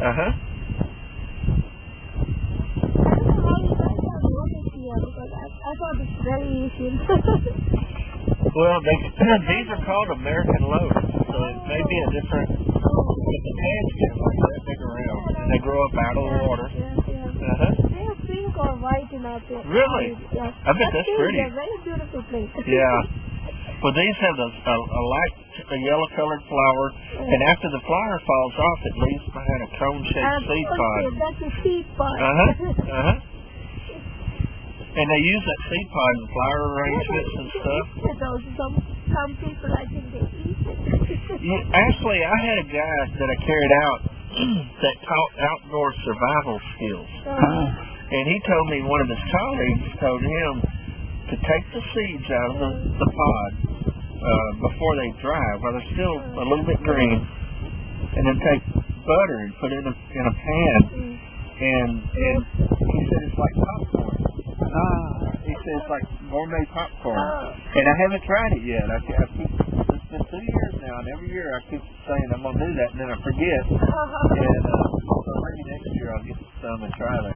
Uh-huh. I thought it's very Asian. Well, these are called American loaves, so it may be a different. But the pads get like that big around, and they grow up out of the water. Uh-huh. They have pink or white in our place. Really? Yeah. I bet that's pretty. They're very beautiful place. Yeah. Well, these have a light yellow-colored flower, and after the flower falls off, it leaves behind a cone-shaped seed pod. That's a seed pod. Uh-huh. Uh-huh. And they use that seed pod in flower arrangements and stuff. Some people, I think they eat it. Actually, I had a guy that I carried out that taught outdoor survival skills. And he told me one of his colleagues told him to take the seeds out of the pod before they dry, while they're still a little bit green, and then take butter and put it in a pan. And he said it's like popcorn. He said it's like gourmet popcorn. And I haven't tried it yet. It's been 2 years now, and every year I keep saying I'm going to do that, and then I forget. And so maybe next year I'll get some and try that.